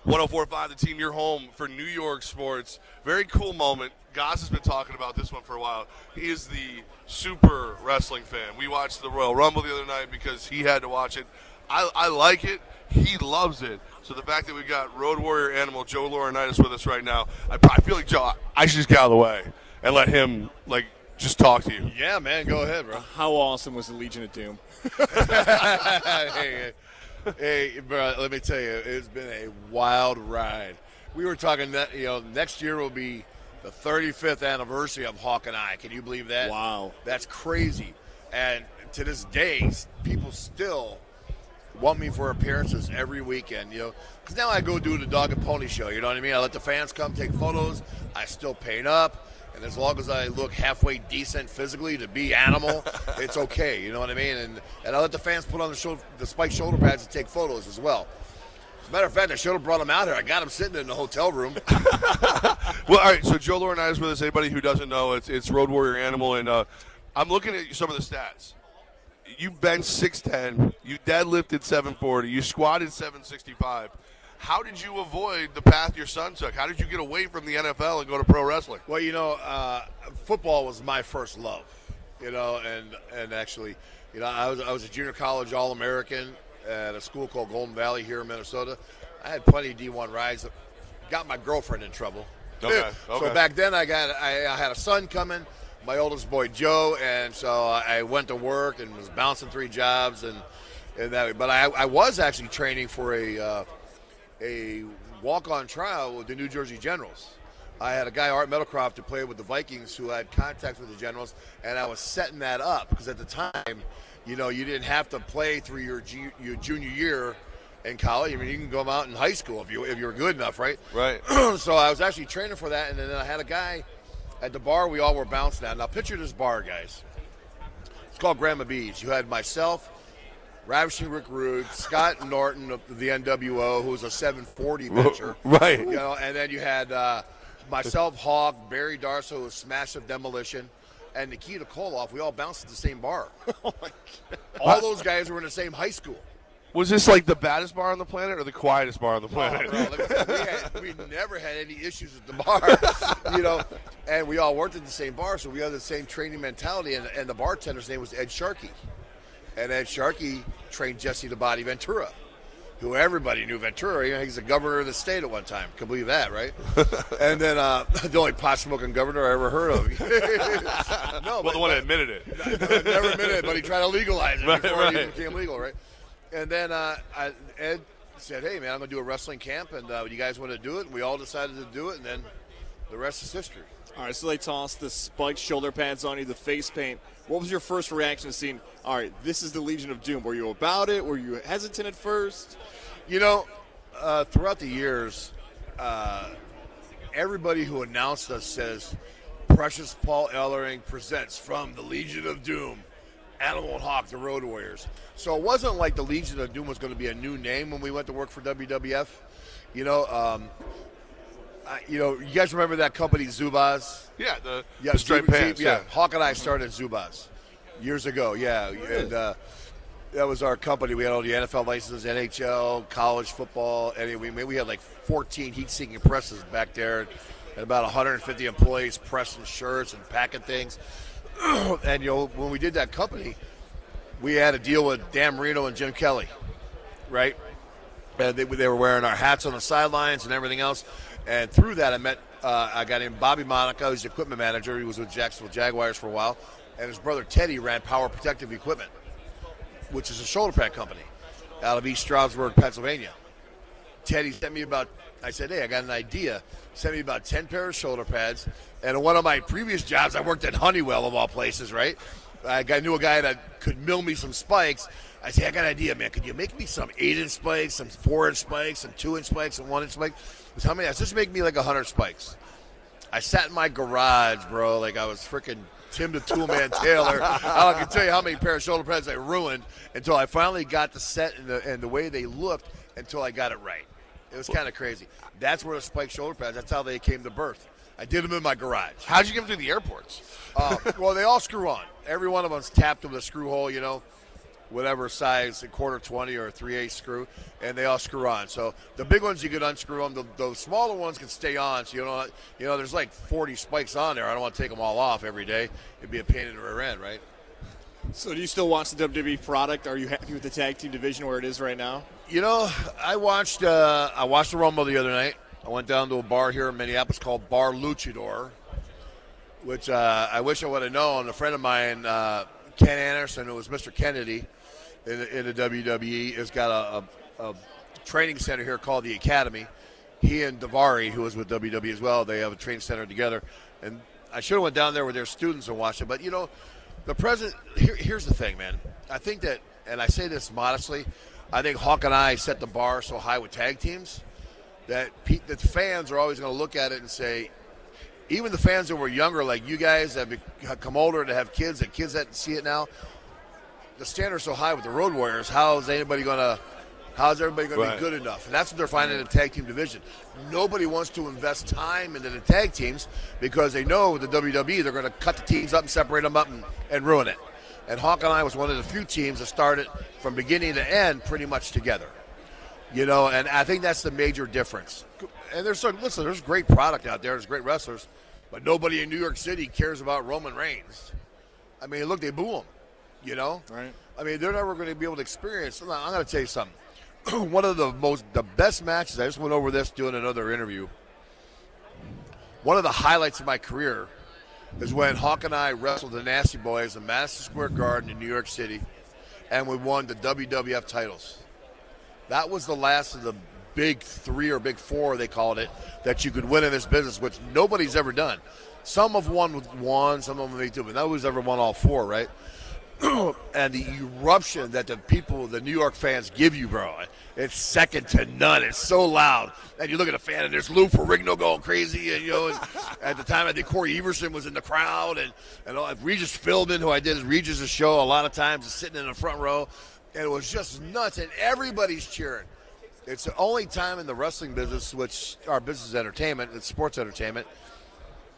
104.5 The Team, your home for New York sports. Very cool moment. Goz has been talking about this one for a while. He is the super wrestling fan. We watched the Royal Rumble the other night because he had to watch it. I like it. He loves it. So the fact that we got Road Warrior Animal Joe Laurinitas with us right now, I feel like, Joe, I should just get out of the way and let him, just talk to you. Yeah, man, go ahead, bro. How awesome was the Legion of Doom? Hey, bro, let me tell you, it's been a wild ride. We were talking that, next year will be the 35th anniversary of Hawk and I. Can you believe that? Wow. That's crazy. And to this day, people still want me for appearances every weekend, because now I go do the dog and pony show, you know what I mean? I let the fans come take photos. I still paint up. And as long as I look halfway decent physically to be animal, it's okay, you know what I mean? And I let the fans put on the spiked shoulder pads and take photos as well. As a matter of fact, I should have brought them out here. I got them sitting in the hotel room. Well, all right, so Joe Laurinitas with us. Anybody who doesn't know, it's Road Warrior Animal. And I'm looking at some of the stats. You benched 610. You deadlifted 740. You squatted 765. How did you avoid the path your son took? How did you get away from the NFL and go to pro wrestling? Well, football was my first love, and actually, I was a junior college All-American at a school called Golden Valley here in Minnesota. I had plenty of D1 rides. Got my girlfriend in trouble. Okay. So back then I had a son coming, my oldest boy Joe, and so I went to work and was bouncing 3 jobs and that. But I was actually training for a walk-on trial with the New Jersey Generals. I had a guy, Art Meadowcroft, who played with the Vikings, who had contact with the Generals, and I was setting that up because at the time, you didn't have to play through your junior year in college. I mean, you can go out in high school if you were good enough, right? Right. So I was actually training for that, and then I had a guy at the bar. We all were bouncing at. Now picture this bar, guys. It's called Grandma B's. You had myself, Ravishing Rick Rude, Scott Norton of the NWO, who was a 740 bencher. Right. And then you had myself, Hawk, Barry Darso, who was Smash of Demolition, and Nikita Koloff. We all bounced at the same bar. Oh, my God. All those guys were in the same high school. Was this like the baddest bar on the planet or the quietest bar on the planet? Oh, bro, we never had any issues at the bar, and we all worked at the same bar, so we had the same training mentality, and the bartender's name was Ed Sharkey. And Ed Sharkey trained Jesse the Body Ventura, who everybody knew Ventura. He's the governor of the state at one time. Can believe that, right? And then the only pot-smoking governor I ever heard of. The one that admitted it. Never admitted it, but he tried to legalize it before it even became legal, right? And then Ed said, hey, man, I'm going to do a wrestling camp, and you guys want to do it? And we all decided to do it, and then the rest is history. All right, so they tossed the spiked shoulder pads on you, the face paint. What was your first reaction to seeing, all right, this is the Legion of Doom? Were you about it? Were you hesitant at first? Throughout the years, everybody who announced us says, Precious Paul Ellering presents from the Legion of Doom, Animal and Hawk, the Road Warriors. So it wasn't like the Legion of Doom was going to be a new name when we went to work for WWF. You guys remember that company, Zubaz? Yeah, the striped pants. Yeah, Hawk and I started Zubaz years ago, and that was our company. We had all the NFL licenses, NHL, college football. We had like 14 heat-seeking presses back there and about 150 employees pressing shirts and packing things. And, when we did that company, we had a deal with Dan Marino and Jim Kelly, right? And they were wearing our hats on the sidelines and everything else. And through that, I met a guy named Bobby Monaco. He's the equipment manager. He was with Jacksonville Jaguars for a while. And his brother Teddy ran Power Protective Equipment, which is a shoulder pad company out of East Stroudsburg, Pennsylvania. Teddy sent me I said, hey, I got an idea. Sent me about 10 pairs of shoulder pads. And in one of my previous jobs, I worked at Honeywell, of all places, right? I knew a guy that could mill me some spikes. I said, I got an idea, man. Could you make me some 8-inch spikes, some 4-inch spikes, some 2-inch spikes, some 1-inch spikes? How many? I said, just make me like 100 spikes. I sat in my garage, bro, like I was freaking Tim the Toolman Taylor. I can tell you how many pair of shoulder pads I ruined until I finally got the set and the way they looked until I got it right. It was kind of crazy. That's where the spiked shoulder pads, that's how they came to birth. I did them in my garage. How'd you get them through the airports? Well, they all screw on. Every one of them's tapped with a screw hole, whatever size, a quarter 20 or a 3/8 screw, and they all screw on. So the big ones you can unscrew them. The smaller ones can stay on. So there's like 40 spikes on there. I don't want to take them all off every day. It'd be a pain in the rear end, right? So do you still watch the WWE product? Are you happy with the tag team division where it is right now? I watched the Rumble the other night. I went down to a bar here in Minneapolis called Bar Luchador, which I wish I would have known. A friend of mine, Ken Anderson, who was Mr. Kennedy in the WWE, has got a training center here called the Academy. He and Daivari, who was with WWE as well, they have a training center together. And I should have went down there with their students and watched it. But, the president, here's the thing, man. I think that, and I say this modestly, I think Hawk and I set the bar so high with tag teams that the fans are always going to look at it and say, even the fans that were younger, like you guys that have come older to have kids, that kids that see it now, the standard's so high with the Road Warriors, how's everybody going to be good enough? And that's what they're finding in the tag team division. Nobody wants to invest time into the tag teams because they know with the WWE they're going to cut the teams up and separate them up and ruin it. And Hawk and I was one of the few teams that started from beginning to end pretty much together. And I think that's the major difference. And there's great product out there. There's great wrestlers. But nobody in New York City cares about Roman Reigns. I mean, look, they boo him, Right. I mean, they're never going to be able to experience. I'm going to tell you something. One of the best matches, I just went over this doing another interview. One of the highlights of my career is when Hawk and I wrestled the Nasty Boys in Madison Square Garden in New York City, and we won the WWF titles. That was the last of the big three or big four, they called it, that you could win in this business, which nobody's ever done. Some have won with one, some of them have two, but nobody's ever won all four, right? And the eruption that the New York fans give you, bro, it's second to none. It's so loud. And you look at a fan, and there's Lou Ferrigno going crazy. And, at the time, I think Corey Everson was in the crowd. And Regis Philbin, who I did Regis' show a lot of times, is sitting in the front row. And it was just nuts. And everybody's cheering. It's the only time in the wrestling business, which our business is entertainment, it's sports entertainment,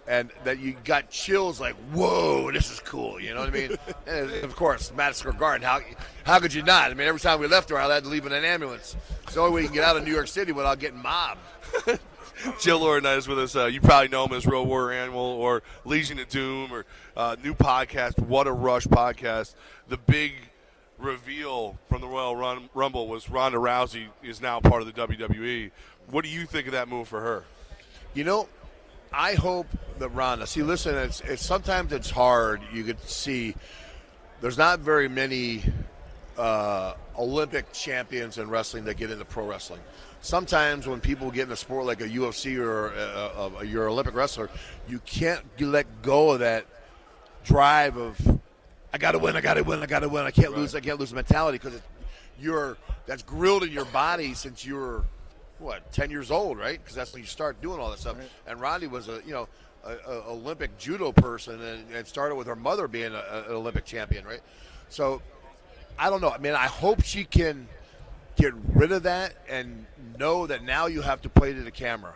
and that you got chills like, whoa, this is cool, you know what I mean? And of course, Madison Square Garden, how could you not? I mean, every time we left there, I had to leave in an ambulance. It's the only way you can get out of New York City without getting mobbed. Jill Laurinitas with us. You probably know him as Road Warrior Animal or Legion of Doom or new podcast, What a Rush podcast. The big reveal from the Royal Rumble was Ronda Rousey is now part of the WWE. What do you think of that move for her? I hope that Ronda. See, listen, it's sometimes it's hard. You could see there's not very many Olympic champions in wrestling that get into pro wrestling. Sometimes when people get in a sport like a UFC or you're an Olympic wrestler, you can't let go of that drive of I got to win, I got to win, I got to win. I can't lose mentality because that's grilled in your body since you're 10 years old, right? Because that's when you start doing all that stuff. Right. And Ronda was a Olympic judo person and started with her mother being an Olympic champion, right? So I don't know. I mean, I hope she can get rid of that and know that now you have to play to the camera.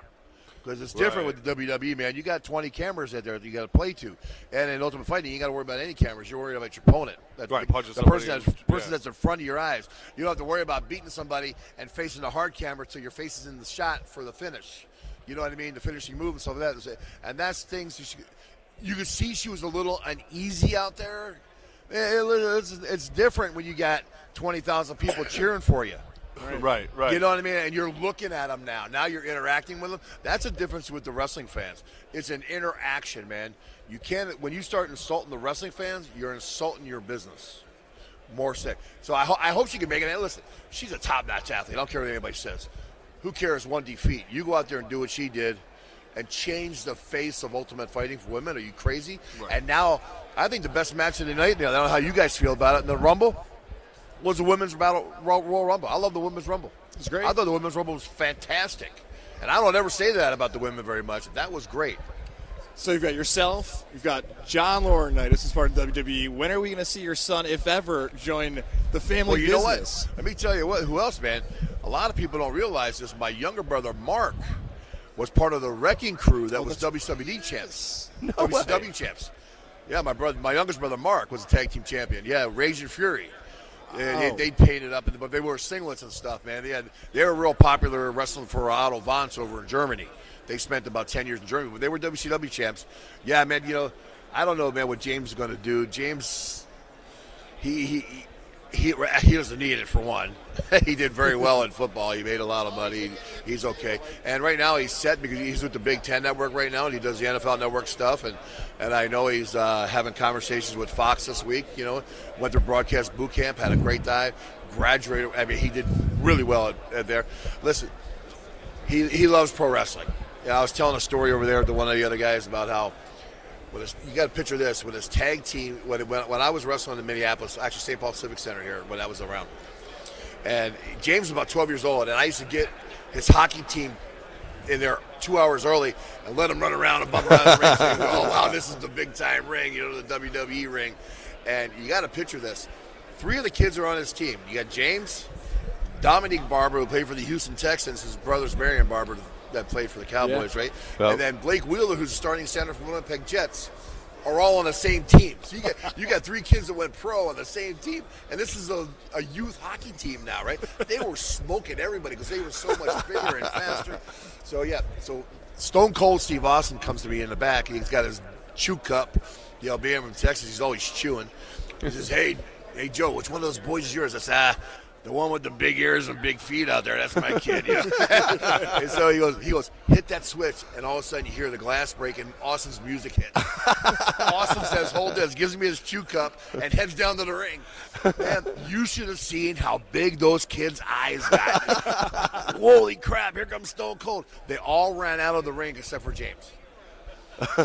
Because it's different with the WWE, man. You got 20 cameras out there that you got to play to. And in Ultimate Fighting, you got to worry about any cameras. You're worried about your opponent. The person that's in front of your eyes. You don't have to worry about beating somebody and facing the hard camera till your face is in the shot for the finish. You know what I mean? The finishing move and stuff like that. And that's things you could see she was a little uneasy out there. It's different when you got 20,000 people cheering for you. Right. You know what I mean? And you're looking at them now. Now you're interacting with them. That's a difference with the wrestling fans. It's an interaction, man. You can't. When you start insulting the wrestling fans, you're insulting your business. More sick. So I hope she can make it. And listen, she's a top-notch athlete. I don't care what anybody says. Who cares? One defeat. You go out there and do what she did and change the face of Ultimate Fighting for women. Are you crazy? Right. And now I think the best match of the night, I don't know how you guys feel about it, in the Rumble, was the Women's Royal Rumble. I love the Women's Rumble. It's great. I thought the Women's Rumble was fantastic. And I don't ever say that about the women very much. That was great. So you've got yourself, you've got John Laurinitas as part of WWE. When are we going to see your son, if ever, join the family business? Well, you know what? Let me tell you what. Who else, man? A lot of people don't realize this. My younger brother, Mark, was part of the Wrecking Crew that was WCW champs. WCW champs. Yeah, my youngest brother, Mark, was a tag team champion. Yeah, Rage and Fury. They painted up, but they wore singlets and stuff, man. They were real popular wrestling for Otto Vance over in Germany. They spent about 10 years in Germany, but they were WCW champs. Yeah, man. I don't know, man, what James is going to do. James, he doesn't need it for one. He did very well in football. He made a lot of money. He's okay. And right now he's set because he's with the Big Ten Network right now, and he does the NFL Network stuff. And I know he's having conversations with Fox this week. Went to broadcast boot camp, had a great time, graduated. I mean, he did really well at there. Listen, he loves pro wrestling. I was telling a story over there to one of the other guys about how, you got to picture this, with his tag team, when I was wrestling in Minneapolis, actually St. Paul Civic Center here, when I was around. And James was about 12 years old, and I used to get his hockey team in there 2 hours early and let him run around and bump around the ring. So oh, wow, this is the big-time ring, the WWE ring. And you got to picture this. 3 of the kids are on his team. You got James, Dominique Barber, who played for the Houston Texans, his brother's Marion Barber, that played for the Cowboys, right? Yep. And then Blake Wheeler, who's a starting center for the Winnipeg Jets, are all on the same team. So you got 3 kids that went pro on the same team, and this is a youth hockey team now, right? They were smoking everybody because they were so much bigger and faster. So Stone Cold Steve Austin comes to me in the back, and he's got his chew cup. Being from Texas, he's always chewing. He says, hey, Joe, which one of those boys is yours? I said, the one with the big ears and big feet out there, that's my kid. And so he goes, hit that switch, and all of a sudden you hear the glass break and Austin's music hit. Austin says, hold this, gives me his chew cup, and heads down to the ring. Man, you should have seen how big those kids' eyes got. Holy crap, here comes Stone Cold. They all ran out of the ring except for James.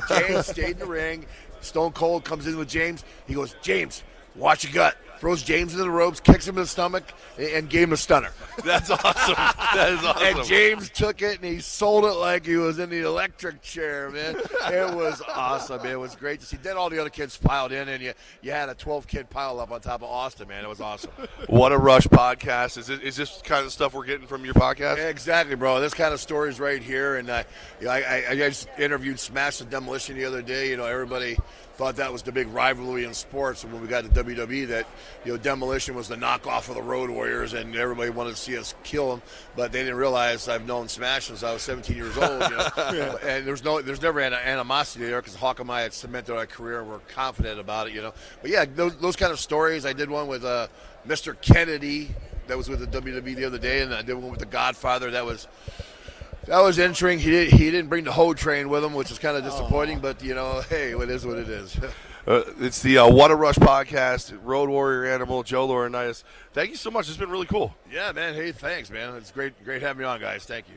James stayed in the ring. Stone Cold comes in with James. He goes, James, watch your gut. Throws James into the ropes, kicks him in the stomach, and gave him a stunner. That's awesome. That is awesome. And James took it, and he sold it like he was in the electric chair, man. It was awesome. It was great to see. Then all the other kids piled in, and you had a 12-kid pile up on top of Austin, man. It was awesome. What a Rush podcast. Is this kind of stuff we're getting from your podcast? Yeah, exactly, bro. This kind of stories right here. And I just interviewed Smash and Demolition the other day. Everybody thought that was the big rivalry in sports, and when we got to WWE, that Demolition was the knockoff of the Road Warriors, and everybody wanted to see us kill them, but they didn't realize I've known Smash since I was 17 years old. Yeah. And there's never animosity there because Hawk and I had cemented our career, and we're confident about it. But yeah, those kind of stories. I did one with Mr. Kennedy that was with the WWE the other day, and I did one with the Godfather that was interesting. He didn't bring the hoe train with him, which is kind of disappointing. But hey, it is what it is. It's the What a Rush podcast. Road Warrior Animal, Joe Laurinitas. Thank you so much. It's been really cool. Yeah, man. Hey, thanks, man. It's great having you on, guys. Thank you.